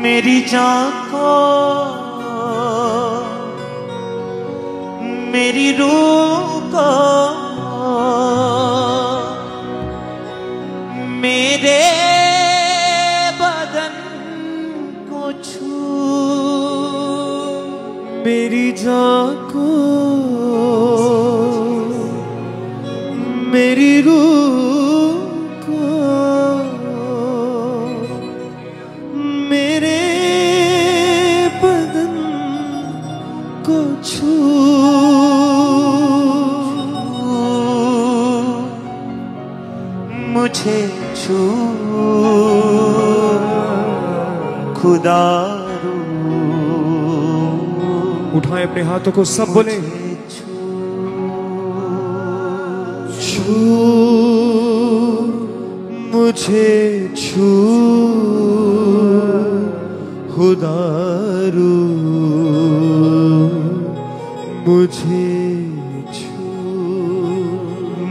मेरी जान को, मेरी रूह को, मेरे बदन को छू। मेरी जान को, मेरी रूह को, मेरे बदन को छू। मुझे छू खुदा रू। उठाएं अपने हाथों को, सब बोले छू। मुझे छू खुदा रू। मुझे छू।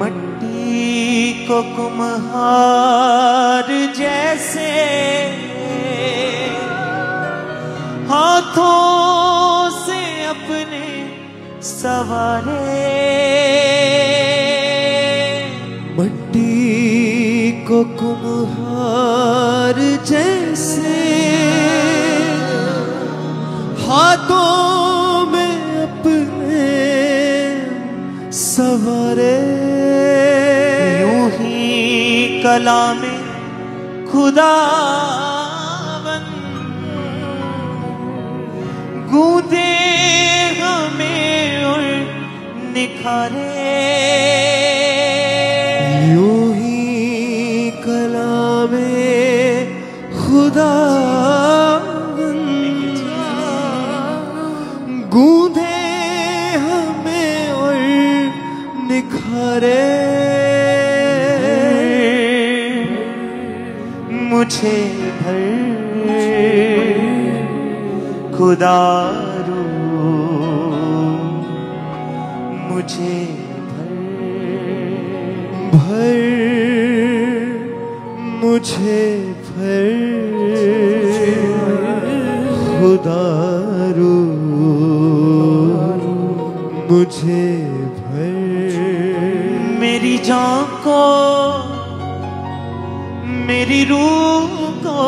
मट्टी को कुम्हार जैसे हाथों से अपने सवारे। मट्टी को कुम्हार जैसे हाथों में अपने सवारे। यूं ही कलामे खुदावन गूंदे हमें और निखारे। यूं ही कलामे खुदावन गूंदे हमें और निखारे। मुझे भर खुदा रू। मुझे भर मुझे भर खुदा रू। मुझे भर। मेरी जान को, मेरी रूह को,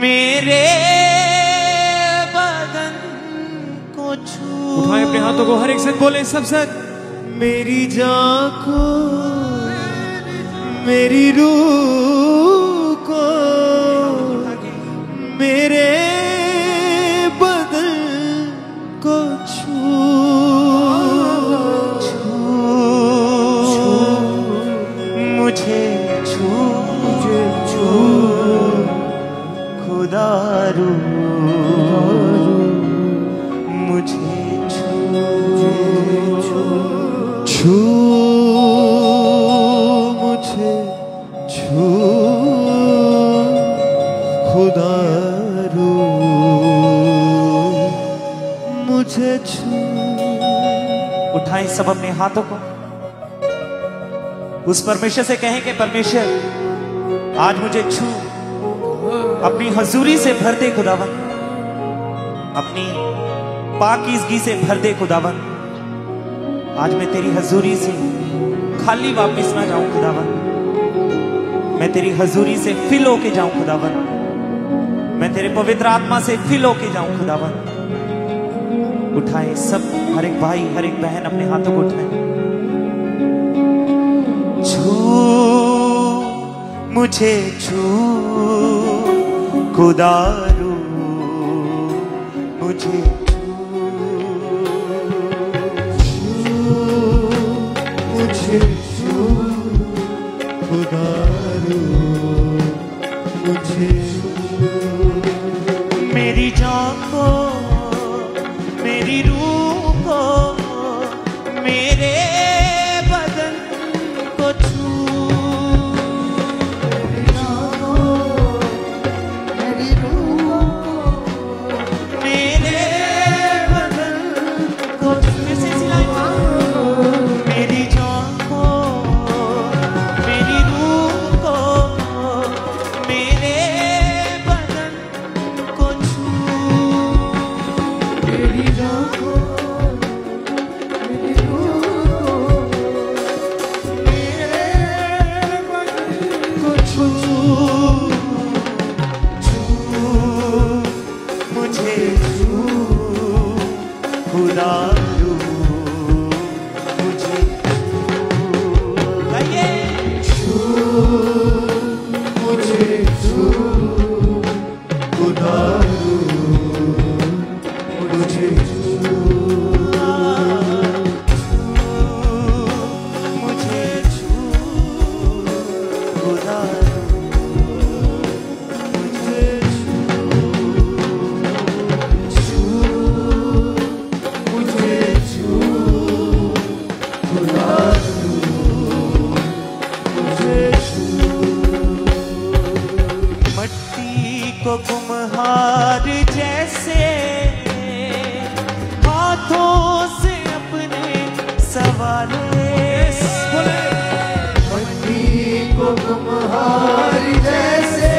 मेरे बदन को छू। उठाएं अपने हाथों को, हर एक साथ बोले सब साथ। मेरी जान को, मेरी रूह को, मेरे बदन को छू। मुझे छू, मुझे छू खुदा रू। मुझे छू, छू मुझे छू खुदा रू। मुझे छू। उठाएं सब अपने हाथों को, उस परमेश्वर से कहें कि परमेश्वर आज मुझे छू, अपनी हजूरी से भर दे खुदावन, अपनी पाकीज़गी से भर दे खुदावन। आज मैं तेरी हजूरी से खाली वापस ना जाऊं खुदावन, मैं तेरी हजूरी से फिल होके जाऊं खुदावन, मैं तेरे पवित्र आत्मा से फिल होके जाऊं खुदावन। उठाएं सब, हर एक भाई हर एक बहन अपने हाथों को उठाएं। छू मुझे छू खुदा रू। मुझे मुझे छू खुदा रू। मुझे मेरी जान को, मेरी रूह को, मेरे बदन को छू। मेरी रूह को, मेरे बदन को छू। मेरी जान को, खुदा मुझे छू, मुझे छू, खुदा मुझे छू। मट्टी को कुम्हार जैसे हाथों से अपने सवाले, मट्टी को कुम्हार जैसे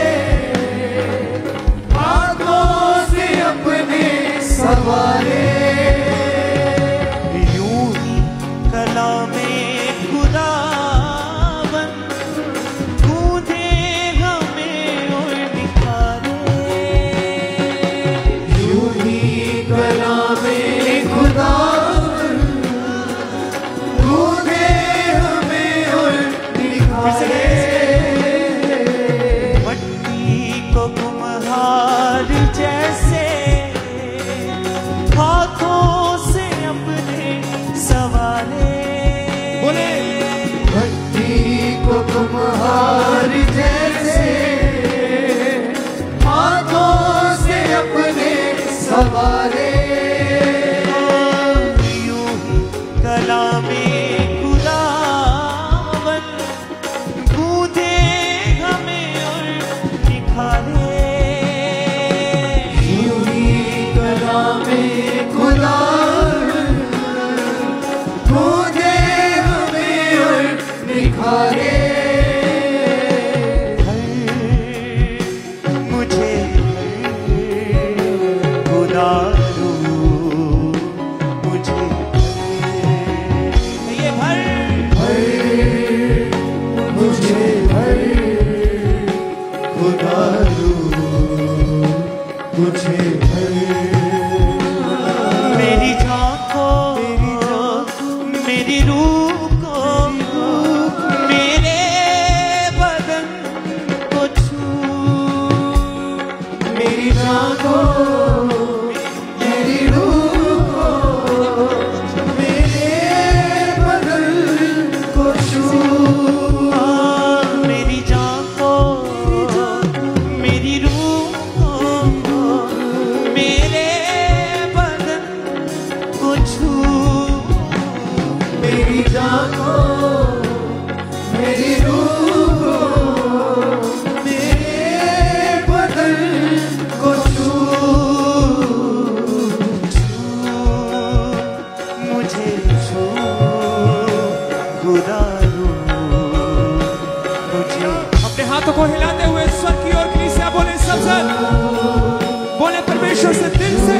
हाथों से अपने सवाले, यूं ही कलामे खुदावन गूंजे हमें और निखारे, यूं ही कलामे खुदावन गूंजे हमें और निखारे। मट्टी को कुम्हार जैसे हाथों से अपने सवाले, बोले मट्टी को कुम्हार जैसे हाथों से अपने सवारे, यूं ही कलामे खुदावन गूंजे हमें और निखारे, यूं ही कलामे खुदावन गूंजे हमें और निखारे। मुझे खुदा मुझे ये भर मुझे भर खुदा मुझे भर। मेरी जान को मेरी रूह को मेरे बदन को छू, मेरी जान को मेरी रूह को मेरे बदन को छू, मेरी जान को मेरी रूह को मेरे बदन को छू, मेरी जान को मेरी रूह को मेरे बदन को छू, छू, मुझे छू खुदा मुझे। अपने हाथों को हिलाते हुए स्वर की ओर कलीसिया बोले सब जन, बोले परमेश्वर से दिल से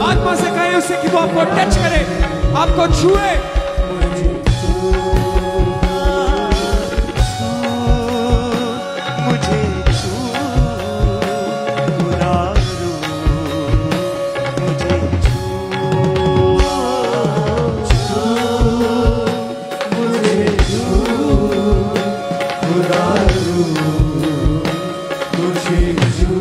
आत्मा से कहे उसे कि वो आपको टच करे, आपको छुए। मुझे छू खुदा मुझे छू, मुझे छू खुदा मुझे छू।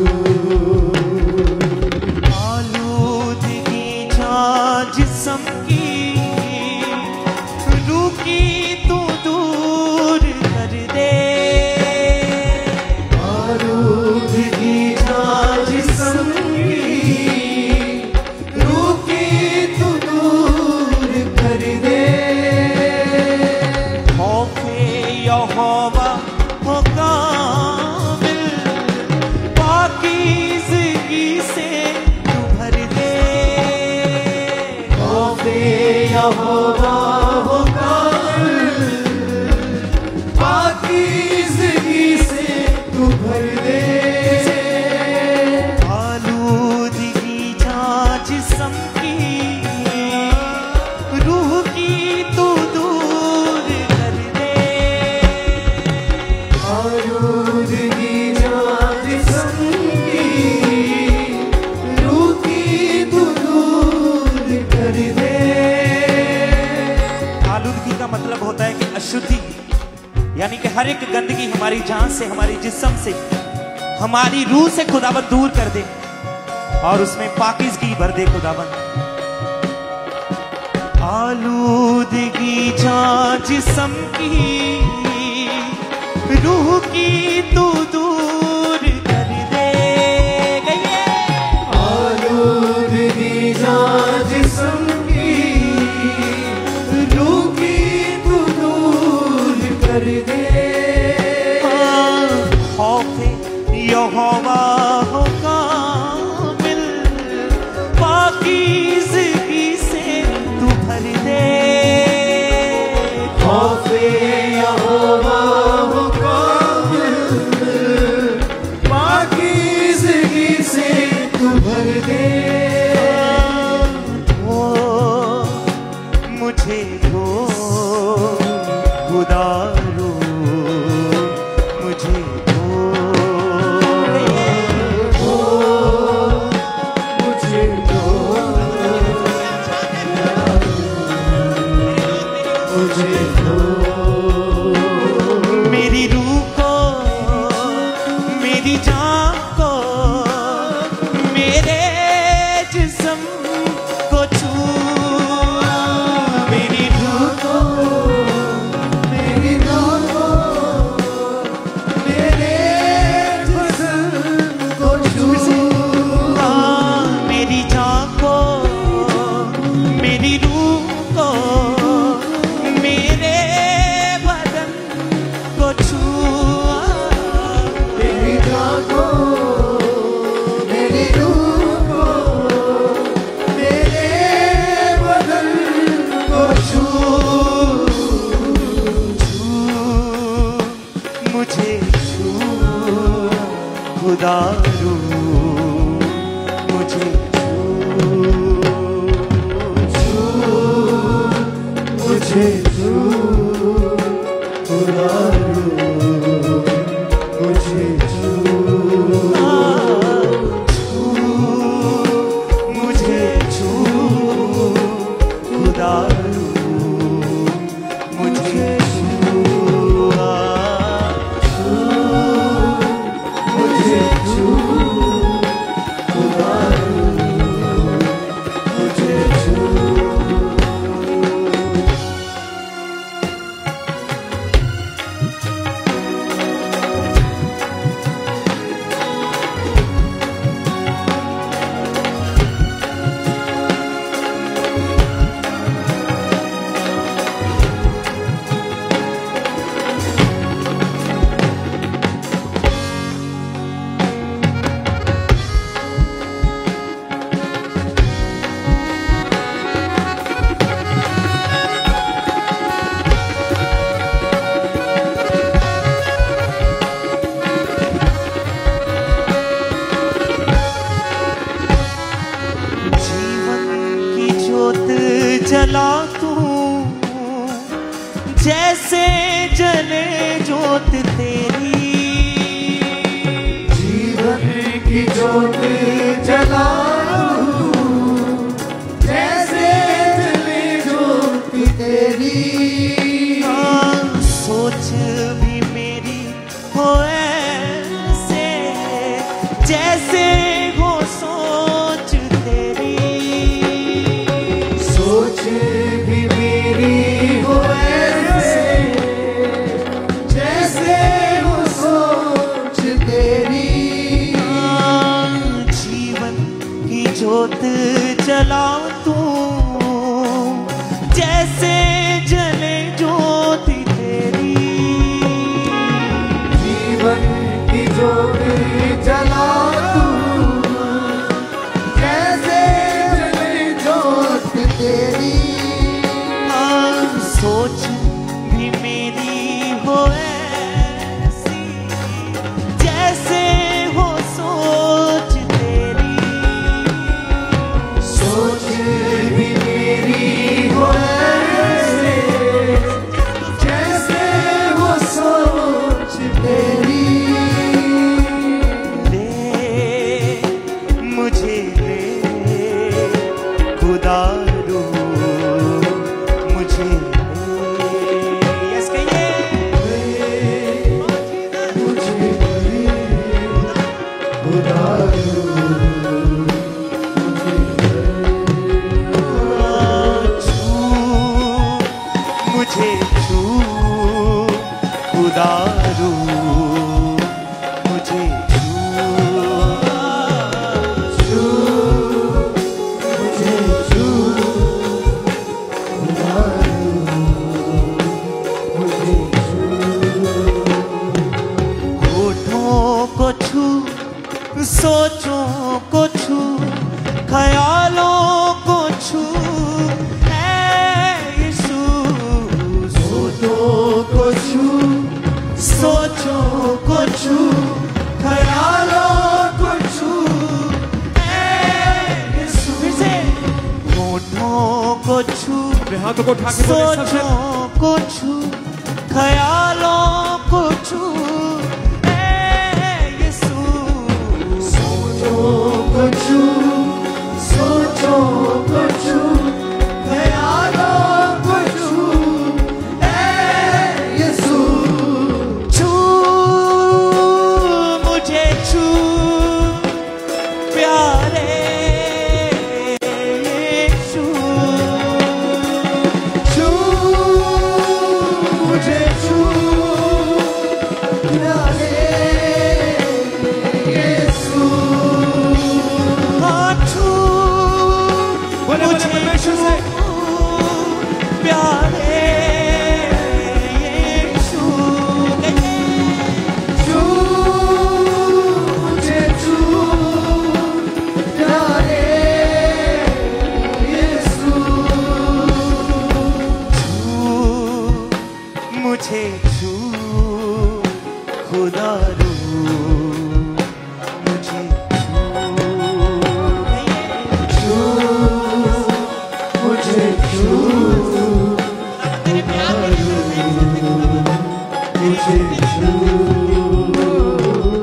आलूदगी छाछ जिस्म की रूह की तू दूर कर दे, आलूदगी छाछ जिस्म की रूह की तू दूर कर दे। खौफे यहोवा हो कामिल पाकीज़गी से तू भर दे, खौफे यहोवा हो कामिल पाकीज़गी से तू भर दे। आलूदगी छाछ जिस्म की रूह की तू दूर कर दे, आलूदगी छाछ जिस्म की रूह की तू दूर कर दे। आलूदगी का मतलब होता है कि अशुद्धि, यानी कि हर एक गंदगी हमारी जान से, हमारी जिस्म से, हमारी रूह से खुदावंद दूर कर दे और उसमें पाकीज़गी भर दे खुदावंद। आलूदगी छाछ जिस्म की रूह की खुदा रू मुझे मुझे खुदा रू मुझे मुझे खुदा रू मुझे जला तू जैसे जले जोत तेरी जीवन की जोत जला तू जैसे जले जोत तेरी सोच भी मेरी हो ऐसे जैसे हो सोच तेरी सोच भी मेरी हो ऐसे जैसे हो सोच तेरी जीवन की जोत जला तू जैसे जले ज्योति तेरी जीवन की जोत जला तू जैसे जले जोत तेरी सोच भी मेरी हो ऐसी जैसे हो सोच तेरी सोच भी मेरी हो ऐसे जैसे हो सोच तेरी ले मुझे ले खुदा रू मुझे यस कहिए खुदा मुझे छू खुदा रू मुझे होठों को छू सोचों को छू ख्यालों को छू यीशु सोचों को छू सोचों को छू ख्यालों को छू यीशु फिर से होठों को छू अपने हाथों को उठा के बोले सबसे सोचों को छू ख्यालों को छू यीशु सोचों को छू सोचों को छू ख्यालों को छू यीशु छू मुझे छू प्यारे यीशु छू मुझे छू प्यारे यीशु हाँ छू बोले बोले परमेश्वर से प्यारे यीशु छू मुझे छू प्यारे यीशु मुझे छू खुदा रू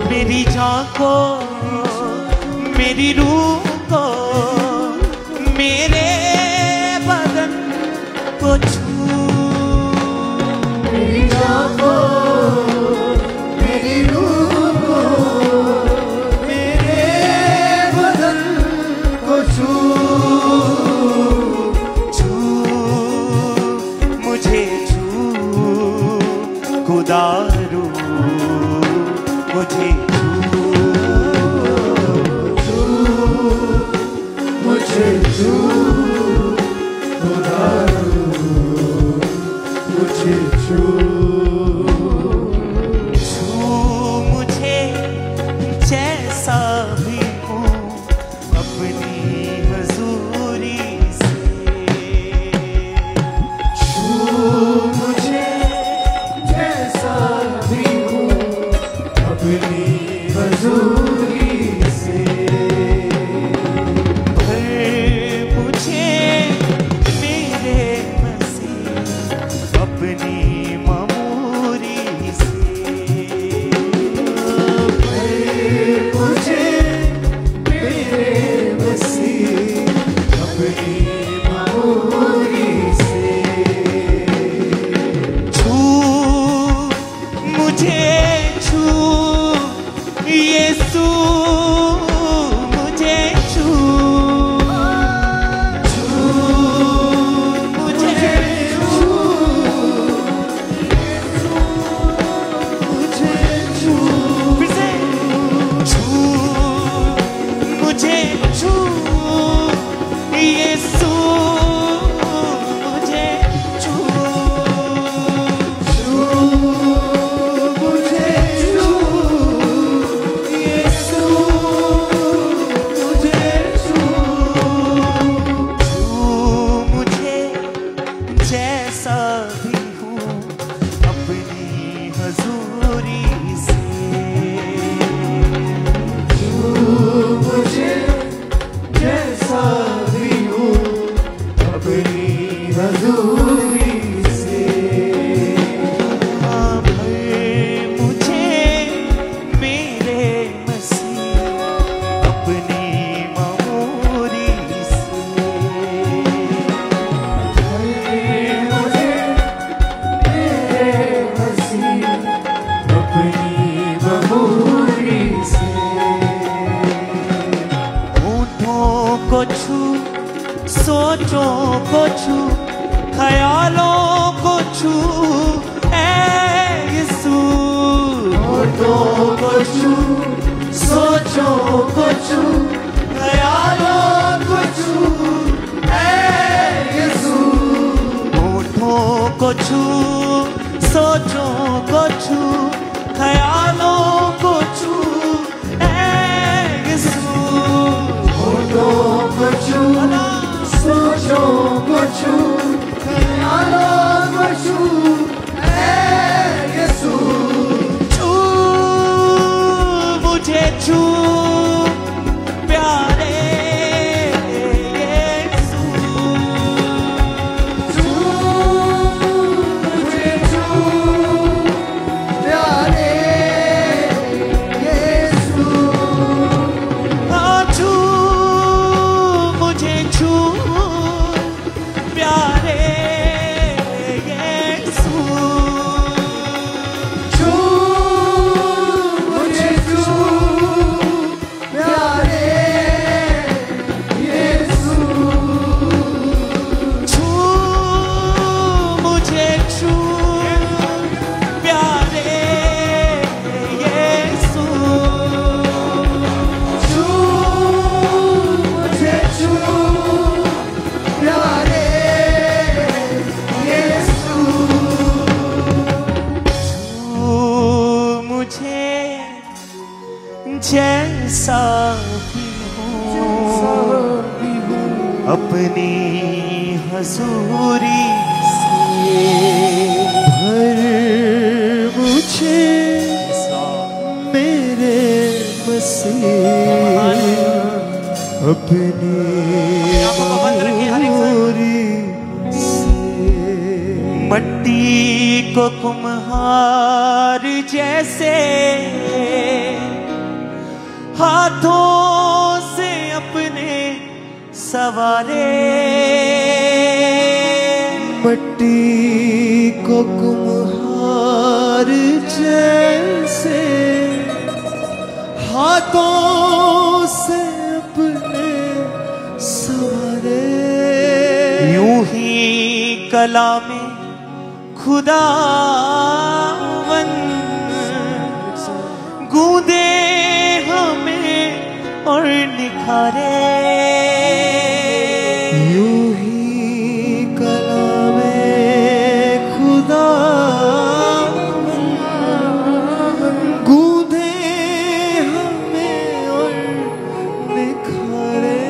मेरी जान को, मेरी रूह को, मेरे बदन को छू। मेरी जान को, मेरी रूह को, मेरे बदन को छू। छू मुझे छू खुदारू, मुझे मुझे छू खुदारू, मुझे छू। छू मुझे जैसा भी हूँ अपनी हजूरी से। छू मुझे जैसा भी हूँ अपनी हजूरी से। भर मुझे मेरे मसीह अपनी ममूरी से। मुझे मेरे मसीह अपनी ममूरी से। छू मुझे छू यीशु, मुझे छू। छू मुझे छू, मुझे छू। फिर से छू मुझे छू यीशु, मुझे छू। छू मुझे छू यीशु, मुझे छू। छू मुझे जैसा भी हूँ अपनी हजूरी से। मुझे जैसा भी हूँ अपनी हजूरी से। भर मुझे मेरे मसीह अपनी ममूरी से। मुझे मेरे मसीह अपनी ममूरी से। होठों को छू, सोचों को छू, ख्यालों को छू, ऐ यीशु। होठों को छू, सोचों को छू, ख्यालों को छू, ऐ यीशु। होठों को छू, सोचों को छू, ख्यालों को छू, ऐ यीशु। होठों को छू, सोचों को छू, ख्यालों को छू, ऐ यीशु। छू मुझे छू प्यारे यीशु। छू मुझे छू प्यारे यीशु। हाँ, छू मुझे छू प्यारे यीशु। छू मुझे छू प्यारे यीशु। छू मुझे छू प्यारे यीशु। छू मुझे छू प्यारे यीशु। छू मुझे जैसा भी हूँ अपनी हजूरी से। भर मुझे मेरे मसीह अपनी आंखों को बंद रखिए हर एक ममूरी से। मट्टी को कुम्हार जैसे हाथों से अपने सवारे, मट्टी को कुम्हार जैसे हाथों से अपने सवारे, यूं ही कला में खुदावन गूंदे हमें और निखारे, यूं ही कला में खुदावन गूंदे हमें और निखारे।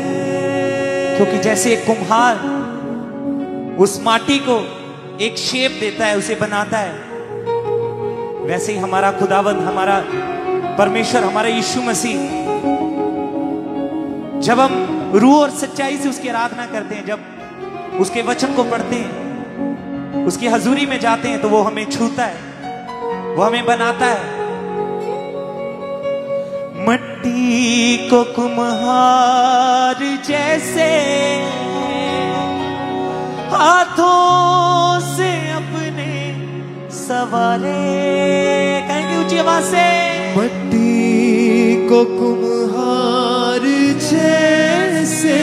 क्योंकि जैसे एक कुम्हार उस माटी को एक शेप देता है, उसे बनाता है, वैसे ही हमारा खुदावंद, हमारा परमेश्वर, हमारा यीशु मसीह, जब हम रूह और सच्चाई से उसकी आराधना करते हैं, जब उसके वचन को पढ़ते हैं, उसकी हजूरी में जाते हैं, तो वो हमें छूता है, वो हमें बनाता है। मट्टी को कुम्हार जैसे हाथों से अपने सवारे, कहेंगे ऊंची आवाज से, मट्टी को कुम्हार जैसे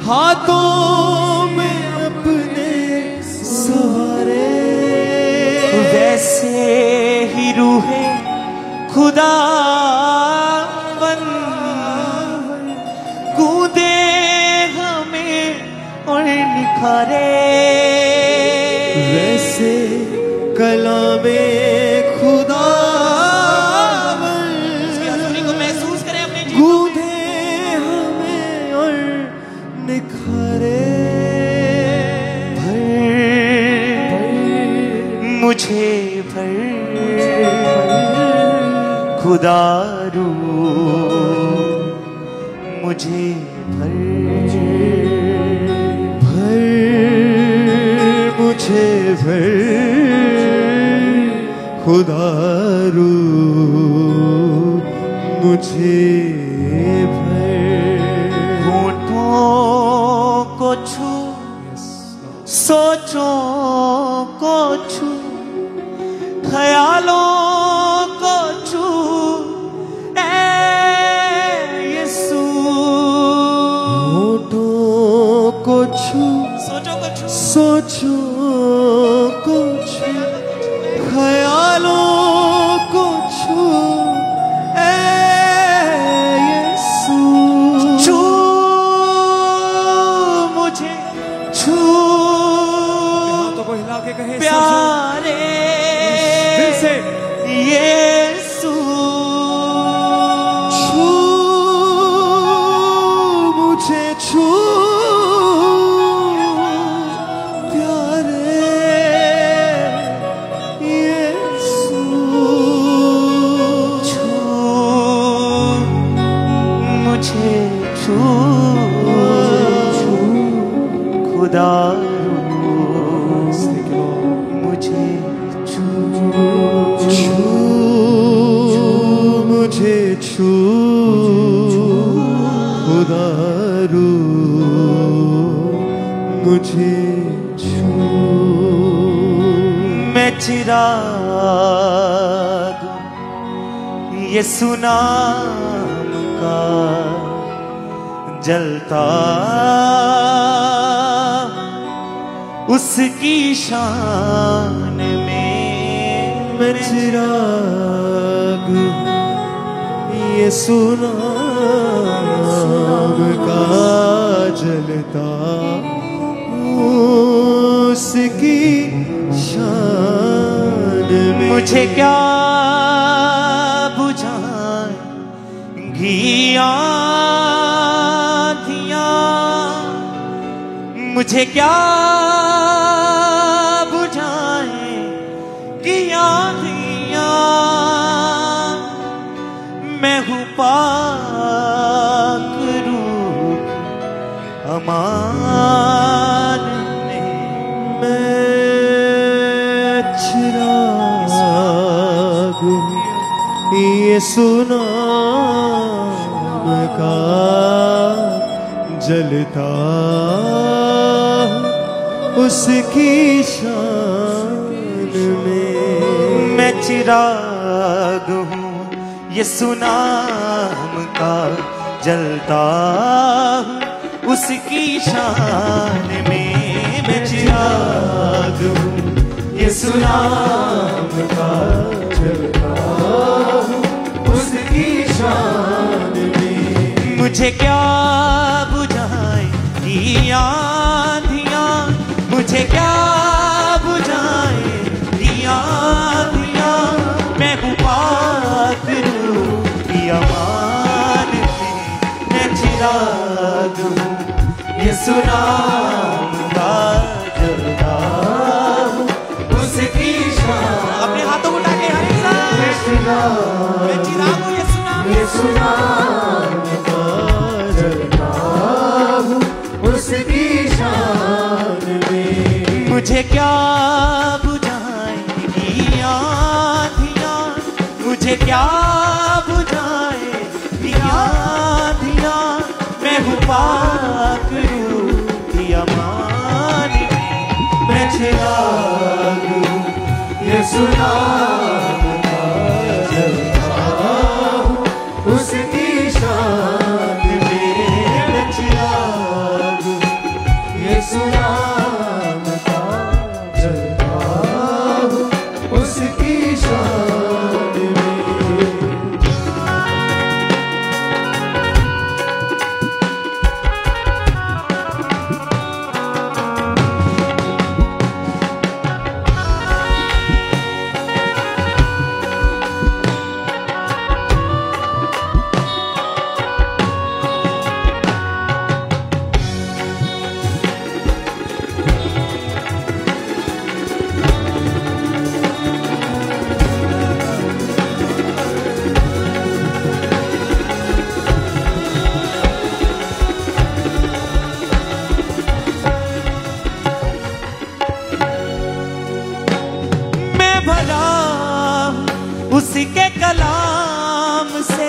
हाथों में अपने सवारे, वैसे ही रूहे खुदावन गूंदे हमें और निखारे, वैसे कला में खुदावन उसकी हजूरी को महसूस करें अपने जीवन गूंदे हमें और निखारे। मुझे भर खुदारू, मुझे भर मुझे भर खुदारू, मुझे भर। होठों को छू, सोचों को छू, ख्यालों को छू, ऐ यीशु। होठों को छू, सोचों को छू, सोचों को छू, ख्यालों को छू, ऐ यीशु। छू मुझे, छू हाथों को हिला के कहे प्यारे दिल से, यीशु। छू मुझे, छू प्यारे यीशु। छू मुझे, छू खुदा मुझे छू, छू मुझे, छू खुदारू, मुझे छू। मैं चिराग यीशु नाम का जलता उसकी शान में, मैं चिराग यीशु नाम का जलता उसकी शान में। मुझे क्या बुझाएंगी आँधियाँ, मुझे क्या बुझाएंगी आँधियाँ, मैं हूँ पाक रूह अमान में, यीशु नाम का जलता उसकी शान में। मैं चिराग हूँ यीशु नाम का जलता हूँ उसकी शान में। मैं चिराग हूँ यीशु नाम का जलता हूँ उसकी शान में। मुझे क्या बुझाएंगी आँधियाँ, मुझे क्या बुझाएंगी आँधियाँ, मैं हूँ पाक रूह की अमान में। मैं चिराग हूँ यीशु नाम का जलता हूँ उसकी शान। अपने हाथों को उठा के हर इंसान मैं चिराग हूँ यीशु नाम का जलता हूँ उसकी शान में। मुझे क्या बुझाएंगी आँधियाँ, मुझे क्या बुझाएंगी आँधियाँ, मैं हूँ पाक रूह की अमान में। मैं चिराग हूँ यीशु नाम का जलता हूँ उसकी शान में। मैं चिराग हूँ यीशु नाम का जलता हूँ उसकी शान में। उसके कलाम से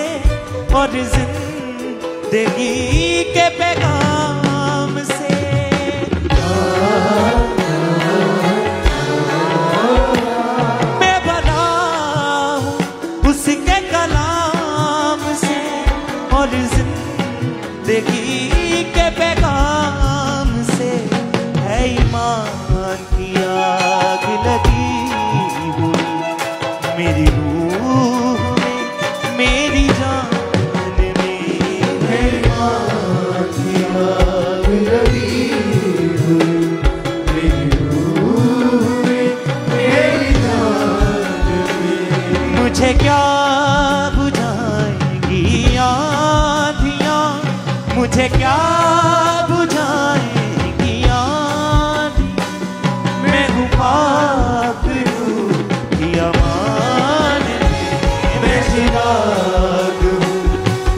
और जिंदगी के पैगाम से। मैं भरा हूँ उसके कलाम से और जिंदगी के पैगाम से। है ईमान की आग लगी हुई मेरी रूह में, मेरी जान में। है ईमान की आग लगी हुई मेरी रूह में, मेरी जान में। मुझे क्या बुझाएंगी आँधियाँ, मुझे क्या बुझाएंगी आँधी, मैं हूँ पाक रूह की अमान में। मैं चिराग हूँ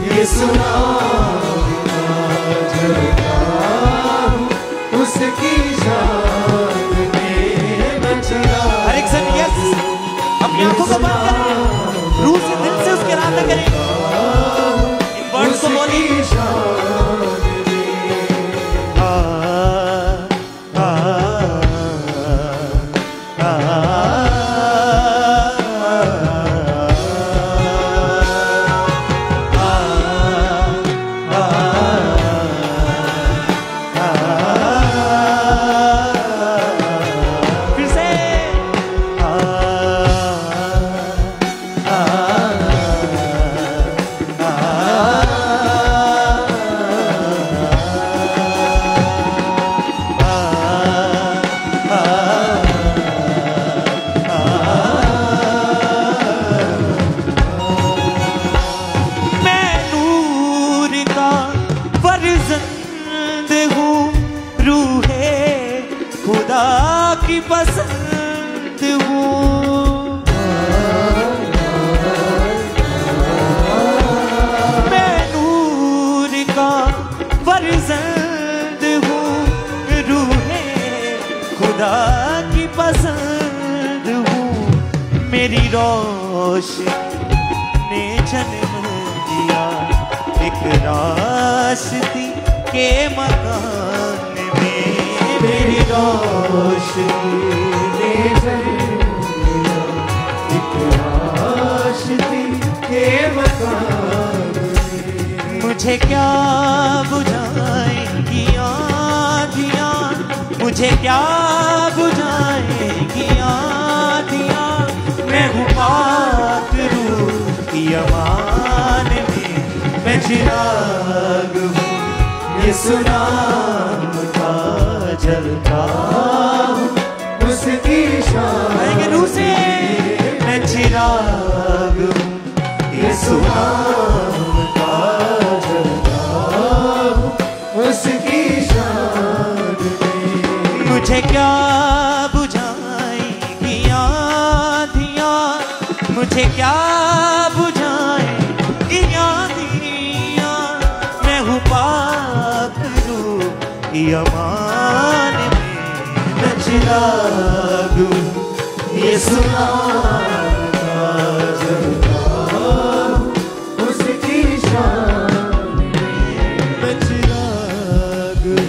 यीशु नाम का जलता हूँ उसकी शान में। मैं चिराग। हर एक सन यस अपनी आंखों को बंद करें, रूह से दिल से उसके इरादा करें, इन वर्ड्स को बोलिए। की पसंद हूँ, मैं नूर का फर्जंद हूँ, रूहे खुदा की पसंद हूँ। मेरी रोशनी एक रास्ती के मकान में मेरी रोशनी ले चलिया एक रास्ते के मकान में। मुझे क्या बुझाएंगी आँधियाँ, मुझे क्या बुझाएंगी आँधियाँ, मैं हूँ पाक रूह की अमान में, मैं चिराग हूँ यीशु नाम का जलता हूँ उसकी शान आएंगे रूह से, मैं चिराग हूँ यीशु नाम का जलता हूँ उसकी शान में। मुझे क्या बुझाएंगी आँधियाँ, मुझे क्या बुझाएंगी आँधियाँ, मैं हूँ पाक रूह की अमान में, मैं चिराग हूँ यीशु नाम का जलता हूँ उसकी शान मैं चिराग हूँ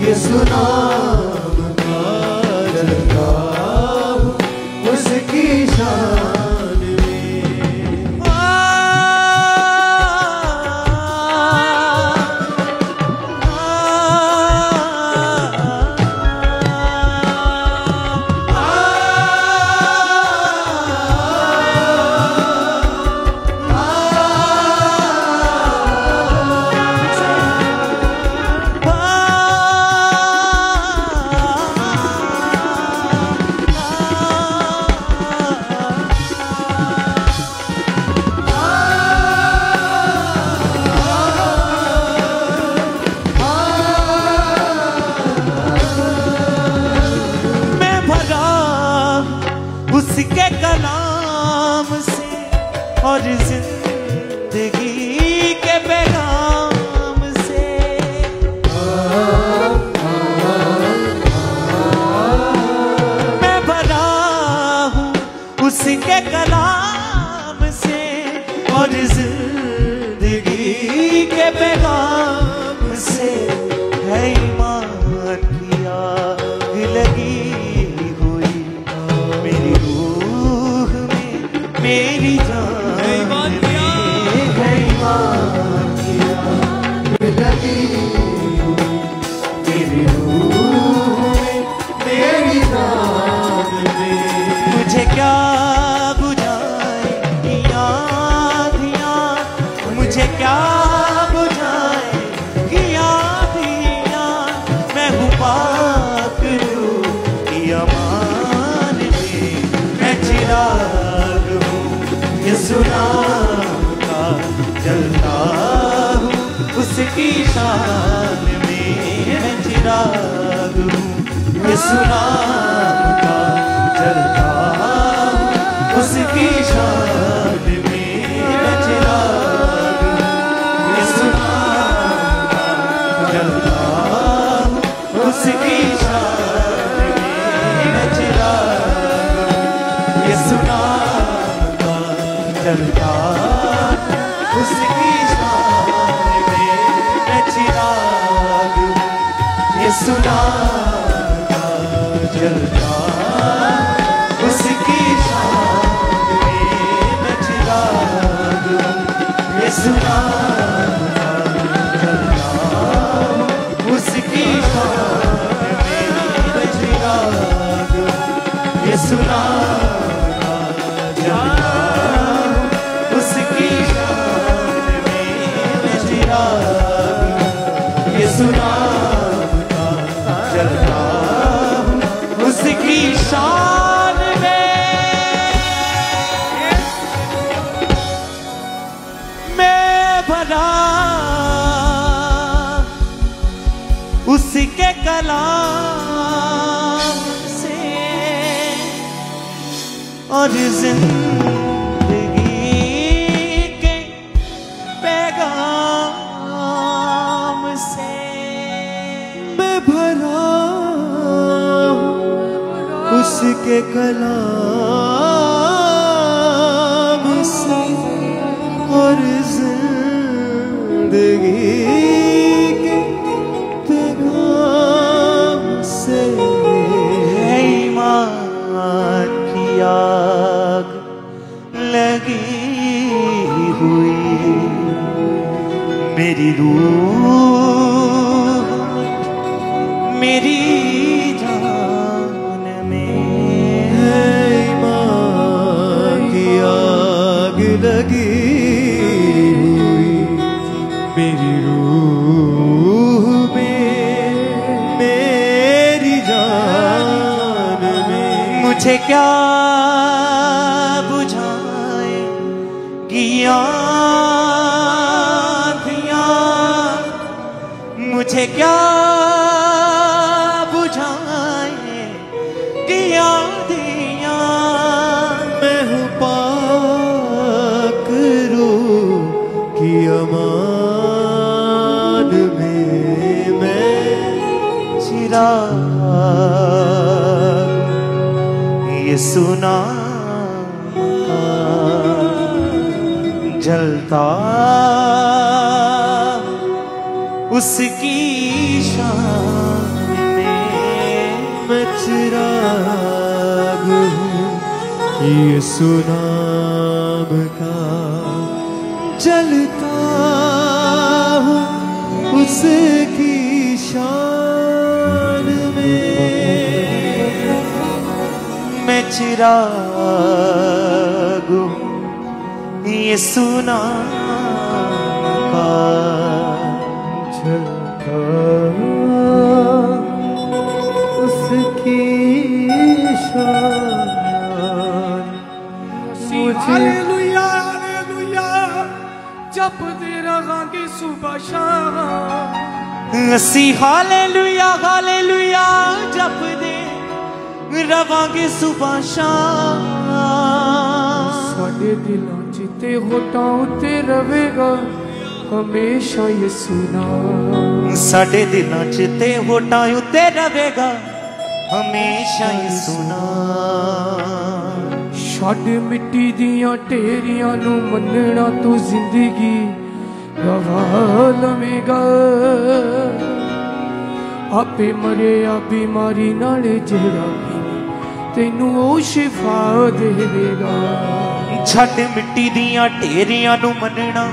यीशु नाम का जलता हूँ उसकी शान में। उसके कलाम से और जिंदगी के पैगाम से, मैं भरा हूँ उसके कलाम से और जिंदगी के पैगाम से, है ईमान की आग लगी मेरी जान है ईमान की आग, है ईमान की आग लगी तेरी रूह में मेरी जान में। मुझे क्या बुझाएंगी आँधियाँ, मुझे क्या बुझाएंगी आँधियाँ, मैं हूँ पाक रूह की अमान में, मैं चिराग यीशु नाम का जलता हूँ उसकी शान में, मैं चिराग हूँ यीशु नाम का जलता हूँ उसकी शान में, मैं चिराग हूँ यीशु नाम का जलता हूँ उसकी शान में, मैं चिराग हूँ यीशु जलता उसकी शान में, मैं चिराग हूँ यीशु नाम का जलता उसकी शान में, मैं चिराग हूँ यीशु नाम का जलता उसकी शान में, मैं चिराग हूँ यीशु नाम का जलता उसकी शान में, मैं चिराग यीशु नाम का जलता हूँ उसकी शान में, मैं भरा उसके कलाम से और जिंदगी के पैगाम से, मैं भरा उसके कलाम से और लगी हुई मेरी रूह मेरी जान में है ईमान की आग लगी हुई मेरी रूह में मेरी जान में। मुझे क्या बुझाएगी आँधियाँ, मुझे क्या बुझाएगी आँधियाँ। मैं हूँ पाक रूह की अमान में, मैं चिराग ये सुना जलता उसकी शान में। मैं चिराग हूँ ये सुनाम का, जलता हूँ उसकी शान में। मैं चिराग हूँ ये सुना का, जलता उसकी शान। हालेलुया हालेलुया जपते रहांगे सुबह शाम। असी हालेलुया हालेलुया जपदे रवांगे सुबह शाम। साडे दिलों च ते होठां उत्ते रवेगा हमेशा यीशु नाम। साडे दिलों च ते होठां उत्ते रवेगा हमेशा यीशु नाम। छड्ड मिट्टी दियां ढेरियां नू मन्नना तू जिंदगी गवा लवेगा। आपे मरिया बीमारी नाल जेड़ा तेनू ओ शिफा देवेगा। छड्ड मिट्टी दियां ढेरियां नू मन्नना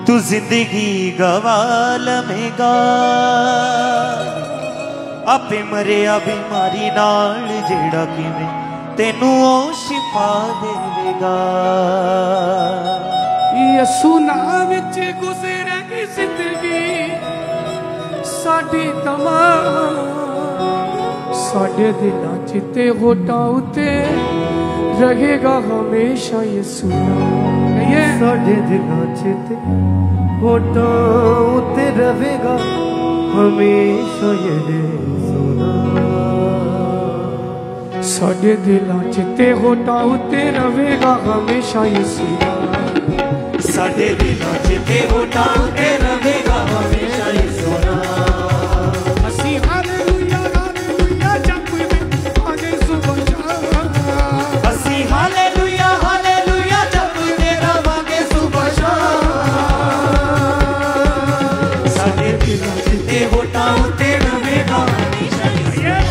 तू जिंदगी गवा लवेगा। आपे मरिया बीमारी नाल जेड़ा किवें तेनू ओ शिफा देवेगा। यीशु नाम विच गुज़रेगी जिंदगी साडी तमाम। साडे दिलां च ते होठां उत्ते रहेगा हमेशा यीशु नाम। साडे दिलों च ते होठां उत्ते रवेगा हमेशा यीशु नाम। साडे दिलां च ते होठां उत्ते रवेगा हमेशा यीशु नाम। साडे दिलों च ते होठां उत्ते रवेगा हमेशा यीशु नाम। असी हालेलुया हालेलुया जपदे आगे सुबह शाम। असी हालेलुया हालेलुया जपदे रवांगे सुबह शाम। साडे दिलों च ते होठां उत्ते रवेगा हमेशा यीशु नाम।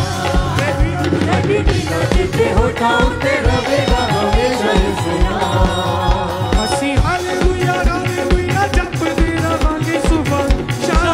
साडे दिलों च ते होठां उत्ते रवेगा हमेशा यीशु नाम। असी हालेलुया हालेलुया जपदे रवांगे सुबह शाम।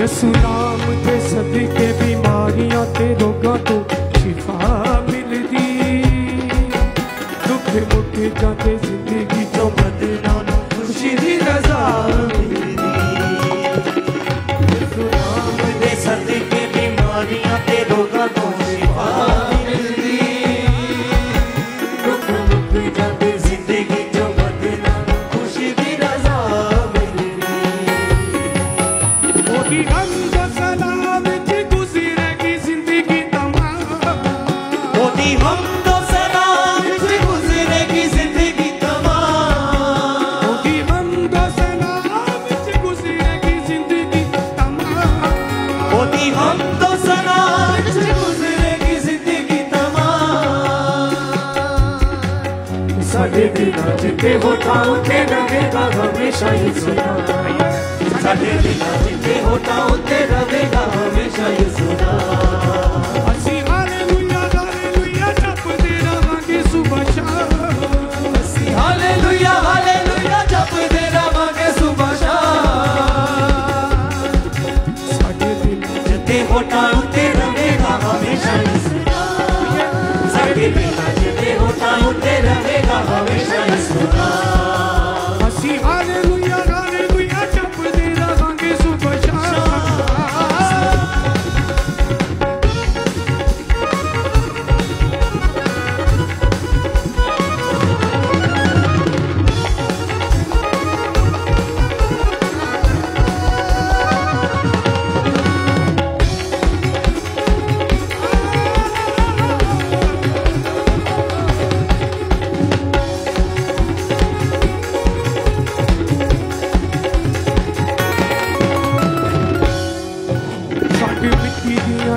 यीशु नाम के सदके बीमारियां ते रोगां तो शिफा मिलदी। दुख मुक जाते जिंदगी तो बदना खुशी दी रज़ा मिलदी। यीशु नाम दे सदके बीमारियां ते रोगां तो शिफा मिलदी। दुख मुक जाते जिंदगी तो बदना खुशी दी रज़ा मिलदी। ओदी हम्द सलाम च गुज़रेगी जिंदगी तमाम। ओदी हम्द सलाम च साडे दिलां च ते होठां उत्ते रहेगा हमेशा यीशु नाम साडे दिलां च ते होठां उत्ते रहेगा हमेशा यीशु नाम ਅਸੀਂ ਹਾਲੇਲੂਇਆ ਹਾਲੇਲੂਇਆ ਜਪਦੇ ਰਵਾਂਗੇ ਸੁਬਹ ਸ਼ਾਮ ਅਸੀਂ ਹਾਲੇਲੂਇਆ ਹਾਲੇਲੂਇਆ ਜਪਦੇ ਰਵਾਂਗੇ ਸੁਬਹ ਸ਼ਾਮ ਸਾਡੇ ਦਿਲ ਤੇ ਹੋਠਾਂ ਉੱਤੇ ਰਹੇਗਾ ਹਮੇਸ਼ਾ ਯਿਸੂ ਨਾਮ ਸਾਡੇ ਦਿਲਾਂ 'ਚ ਤੇ ਹੋਠਾਂ ਉੱਤੇ ਰਹੇਗਾ ਹਮੇਸ਼ਾ ਯਿਸੂ ਨਾਮ ਅਸੀਂ ਹਾਲੇਲੂਇਆ ਹਾਲੇਲੂਇਆ ਜਪਦੇ ਰਵਾਂਗੇ ਸੁਬਹ ਸ਼ਾਮ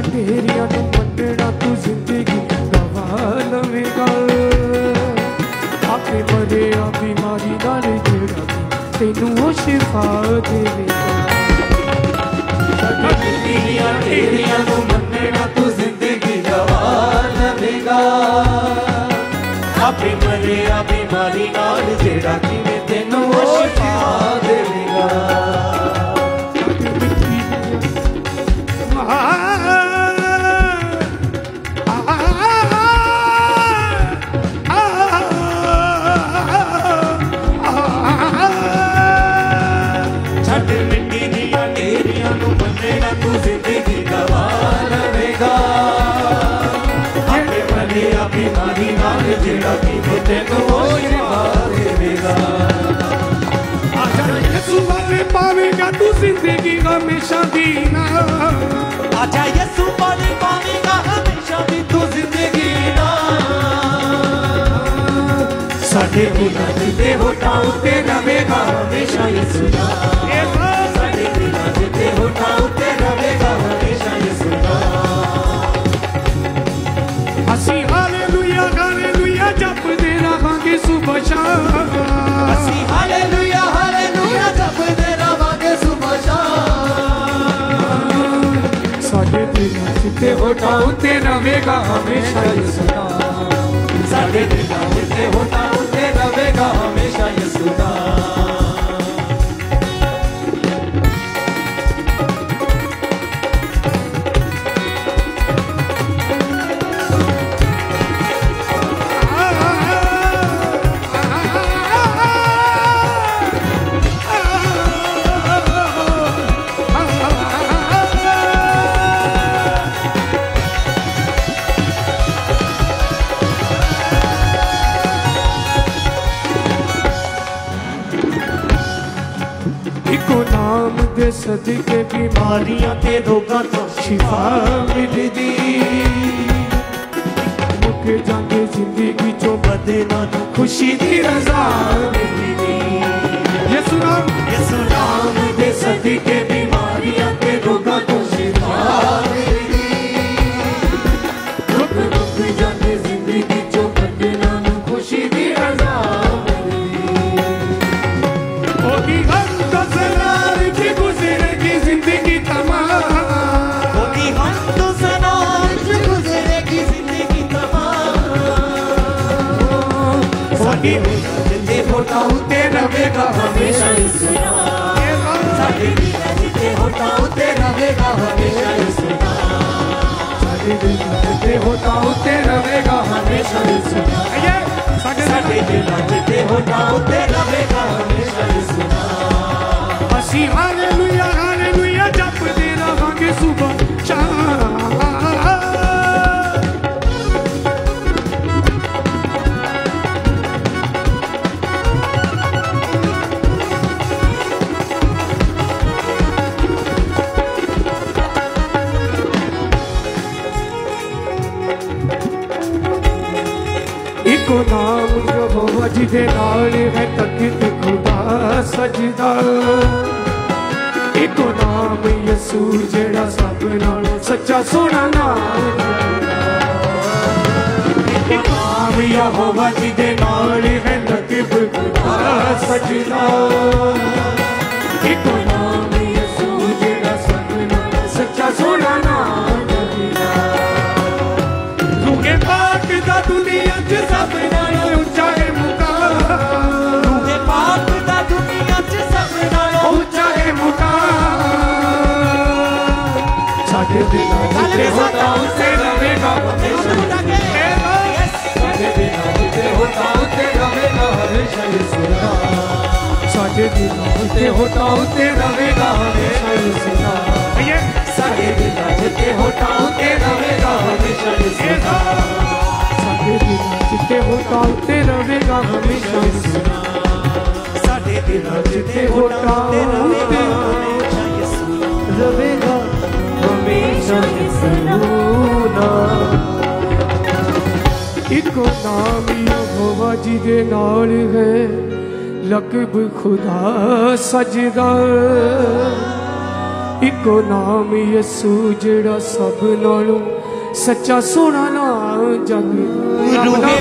ਢੇਰੀਆਂ ਨੂੰ ਮੰਨਣਾ ਤੂੰ ਜ਼ਿੰਦਗੀ ਗਵਾ ਲਵੇਂਗਾ ਆਪੇ ਮਰਿਆ ਬਿਮਾਰੀ ਨਾਲ ਜਿਹੜਾ ਤੈਨੂੰ ਉਹ ਸ਼ਿਫਾ ਦੇਵੇਗਾ ਢੇਰੀਆਂ ਨੂੰ ਮੰਨਣਾ ਤੂੰ ਜ਼ਿੰਦਗੀ ਗਵਾ ਲਵੇਂਗਾ ਆਪੇ ਮਰਿਆ ਬਿਮਾਰੀ ਨਾਲ ਜਿਹੜਾ ਕਿਵੇਂ ਤੈਨੂੰ ਉਹ ਸ਼ਿਫਾ ਦੇਵੇਗਾ ਜਿਹੜਾ ਕਿ ਤੈਨੂੰ ਉਹ ਸ਼ਿਫਾ ਦੇਵੇਗਾ ਆਜਾ ਯਿਸੂ ਵਾਲੇ ਪਾਵੇਂਗਾ ਤੂੰ ਜ਼ਿੰਦਗੀ ਹਮੇਸ਼ਾ ਦੀ ਨਾ ਆਜਾ ਯਿਸੂ ਵਾਲੇ ਪਾਵੇਂਗਾ ਹਮੇਸ਼ਾ ਦੀ ਤੂੰ ਜ਼ਿੰਦਗੀ ਨਾ ਸਾਡੇ ਦਿਲਾਂ 'ਚ ਤੇ ਹੋਠਾਂ ਉੱਤੇ ਰਹੇਗਾ ਹਮੇਸ਼ਾ ਯਿਸੂ ਨਾਮ ਸਾਡੇ ਦਿਲਾਂ 'ਚ ਤੇ ਹੋਠਾਂ ਉੱਤੇ ਰਹੇਗਾ ਹਮੇਸ਼ਾ ਯਿਸੂ ਨਾਮ ਅਸੀਂ ਹਾਲੇਲੂਇਆ ਹਾਲੇਲੂਇਆ ਜਪਦੇ ਰਹਾਂਗੇ ਸੁਬਹ ਸ਼ਾਮ ਅਸੀਂ ਹਾਲੇਲੂਇਆ ਹਾਲੇਲੂਇਆ ਜਪਦੇ ਰਹਾਂਗੇ ਸੁਬਹ ਸ਼ਾਮ ਸਾਡੇ ਦਿਲਾਂ 'ਚ ਤੇ ਹੋਠਾਂ ਉੱਤੇ ਰਹੇਗਾ ਹਮੇਸ਼ਾ ਯਿਸੂ ਨਾਮ ਸਾਡੇ ਦਿਲਾਂ 'ਚ ਤੇ ਹੋਠਾਂ ਉੱਤੇ ਰਹੇਗਾ ਹਮੇਸ਼ਾ ਯਿਸੂ ਨਾਮ ਦੇ ਸਦਕੇ ਬਿਮਾਰੀਆਂ ਤੇ ਰੋਗਾਂ ਤੋਂ ਸ਼ਿਫਾ ਮਿਲਦੀ ਮੁੱਕ ਜਾਂਦੇ ਜ਼ਿੰਦਗੀ ਚੋਂ ਬਦਨਾਂ ਨੂੰ ਖੁਸ਼ੀ ਦੀ ਰਜ਼ਾ ਮਿਲਦੀ ਯਿਸੂ ਨਾਮ ਦੇ ਸਦਕੇ ਬਿਮਾਰੀਆਂ ਤੇ ਰੋਗਾਂ ਤੋਂ ਸ਼ਿਫਾ ਮਿਲਦੀ ਮੁੱਕ ਜਾਂਦੇ ਜ਼ਿੰਦਗੀ ਚੋਂ ਬਦਨਾਂ ਨੂੰ ਖੁਸ਼ੀ ਦੀ ਰਜ਼ਾ ਮਿਲਦੀ ਉਹਦੀ ਹਰ ਦਸਲਾਰ ਦੀ ਗੁਜ਼ਰੇਗੀ ਜ਼ਿੰਦਗੀ ਤਮਾਮ ਉਹਦੀ ਹਰ ਦਸਲਾਰ ਦੀ ਗੁਜ਼ਰੇਗੀ ਜ਼ਿੰਦਗੀ ਤਮਾਮ ਸਾਡੀ ਜਿੱਤੇ ਹੋਠਾਂ ਉੱਤੇ ਰਹੇਗਾ ਹਮੇਸ਼ਾ ਯਿਸੂ ਨਾਮ ਸਾਡੀ ਜਿੱਤੇ ਹੋਠਾਂ ਉੱਤੇ ਰਹੇਗਾ ਹਮੇਸ਼ਾ ਯਿਸੂ ਨਾਮ ਸਾਡੇ ਦਿਲਾਂ 'ਚ ਤੇ ਹੋਠਾਂ ਉੱਤੇ ਰਹੇਗਾ ਹਮੇਸ਼ਾ ਯਿਸੂ ਨਾਮ ਸਾਡੇ ਦਿਲਾਂ 'ਚ ਤੇ ਹੋਠਾਂ ਉੱਤੇ ਰਹੇਗਾ ਹਮੇਸ਼ਾ ਯਿਸੂ ਨਾਮ ਅਸੀਂ ਹਾਲੇਲੂਇਆ ਹਾਲੇਲੂਇਆ ਜਪਦੇ ਰਹਾਂਗੇ ਸੁਬਹ ਸ਼ਾਮ ਇੱਕੋ ਨਾਮ ਯਹੋਵਾ ਜਿਹਦੇ ਨਾਲ ਹੈ ਤਖਤ ਖੁਦਾ ਸਜਦਾ ਇੱਕੋ ਨਾਮ ਯਿਸੂ ਜਿਹੜਾ ਸਭ ਨਾਲੋਂ ਸੱਚਾ ਸੋਹਣਾ ਨਾਮ एक नाम यहोवा जी दे नाल है लकीब खुदा सजना एक नाम यसू जेड़ा सपना सच्चा सोना नाम जगीरा रूहे पाक दा दुनिया च सब नालों ऊंचा है मुकाम रूहे पाक दा दुनिया च सब नालों ऊंचा है मुकाम साडे दिलों ते होता उसे रवेगा हमेशा साडे दिलों ते होता उसे रवेगा हमेशा यीशु साडे दिलों ते होता उसे रवेगा हमेशा यीशु साडे दिलों ते होता उसे रवेगा हमेशा यीशु साडे दिलों ते होता उसे रवेगा हमेशा यीशु साडे दिलों ते होता उसे रवेगा हमेशा यीशु इको नाम यहोवा जी दे नाल है लकीब खुदा सजदा इको नाम यसू जेड़ा सब नालों सच्चा सोना नाम जगदा